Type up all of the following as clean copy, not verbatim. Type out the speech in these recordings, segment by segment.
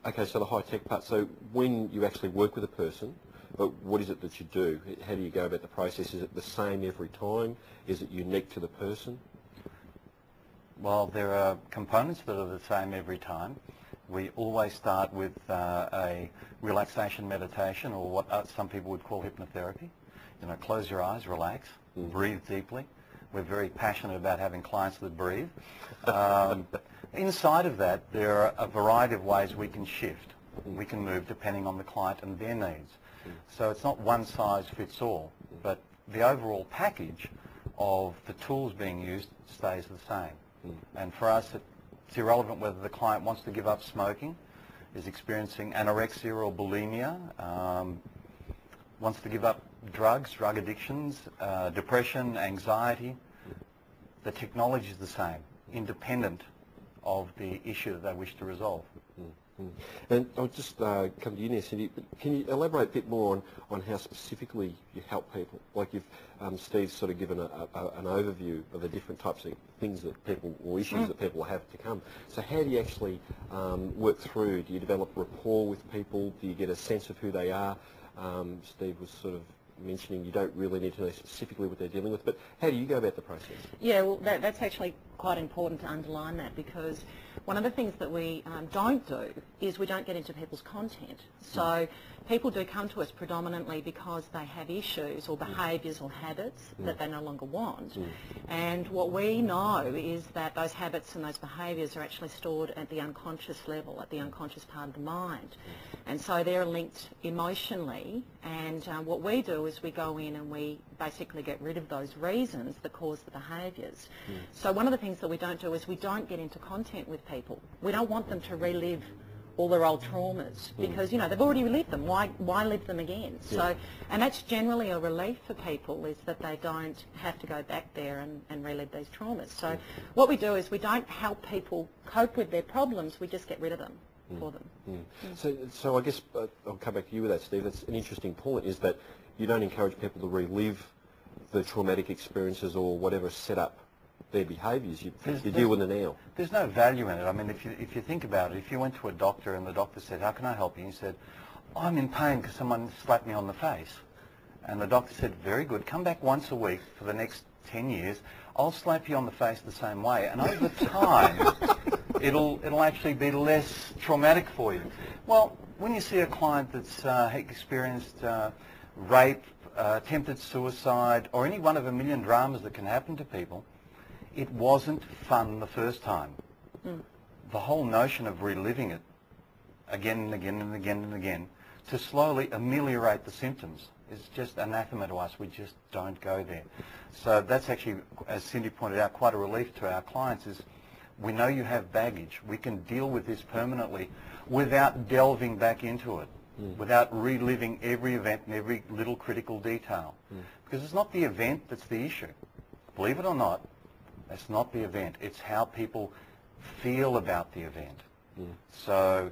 Okay, so the high-tech part. So when you actually work with a person, but what is it that you do? How do you go about the process? Is it the same every time? Is it unique to the person? Well, there are components that are the same every time. We always start with a relaxation meditation, or what some people would call hypnotherapy. You know, close your eyes, relax, breathe deeply. We're very passionate about having clients that breathe. Inside of that, there are a variety of ways we can shift. We can move depending on the client and their needs. So it's not one size fits all, but the overall package of the tools being used stays the same. And for us, it's irrelevant whether the client wants to give up smoking, is experiencing anorexia or bulimia, wants to give up drugs, drug addictions, depression, anxiety. The technology is the same, independent of the issue that they wish to resolve. And I'll just come to you now, Cindy. Can you elaborate a bit more on how specifically you help people? Like you've, Steve's sort of given an overview of the different types of things that people, or issues that people have to come. So how do you actually work through? Do you develop rapport with people? Do you get a sense of who they are? Steve was sort of mentioning you don't really need to know specifically what they're dealing with, but how do you go about the process? Yeah, well, that's actually quite important to underline that, because one of the things that we don't do is we don't get into people's content. So people do come to us predominantly because they have issues or behaviours or habits that they no longer want. And what we know is that those habits and those behaviours are actually stored at the unconscious level, at the unconscious part of the mind. And so they're linked emotionally, and what we do is we go in and we basically get rid of those reasons that cause the behaviours. So one of the things that we don't do is we don't get into content with people. We don't want them to relive all their old traumas, because you know they've already relived them. Why live them again? So, and that's generally a relief for people, is that they don't have to go back there and relive these traumas. So what we do is we don't help people cope with their problems, we just get rid of them for them. So I guess I'll come back to you with that, Steve. That's an interesting point, is that you don't encourage people to relive the traumatic experiences or whatever set up their behaviours. You deal with the now. There's no value in it. I mean, if you think about it, if you went to a doctor and the doctor said, "How can I help you?" and you said, "I'm in pain because someone slapped me on the face," and the doctor said, "Very good, come back once a week for the next 10 years, I'll slap you on the face the same way, and over time it'll actually be less traumatic for you." Well, when you see a client that's experienced rape, attempted suicide, or any one of a million dramas that can happen to people, it wasn't fun the first time. The whole notion of reliving it again and again and again and again to slowly ameliorate the symptoms is just anathema to us. We just don't go there. So that's actually, as Cindy pointed out, quite a relief to our clients, is we know you have baggage. We can deal with this permanently without delving back into it, without reliving every event and every little critical detail. Because it's not the event that's the issue. Believe it or not, it's not the event. It's how people feel about the event. So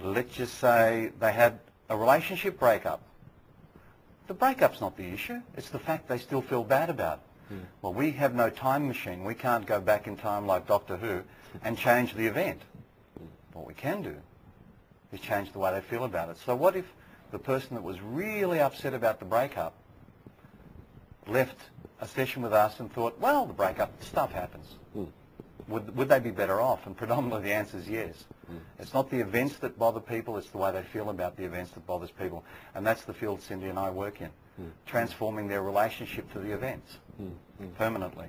let's just say they had a relationship breakup. The breakup's not the issue. It's the fact they still feel bad about it. Well, we have no time machine. We can't go back in time like Doctor Who and change the event. What we can do is change the way they feel about it. So what if the person that was really upset about the breakup left a session with us and thought, well, the breakup stuff happens. Would they be better off? And predominantly the answer is yes. It's not the events that bother people, it's the way they feel about the events that bothers people. And that's the field Cindy and I work in, transforming their relationship to the events permanently.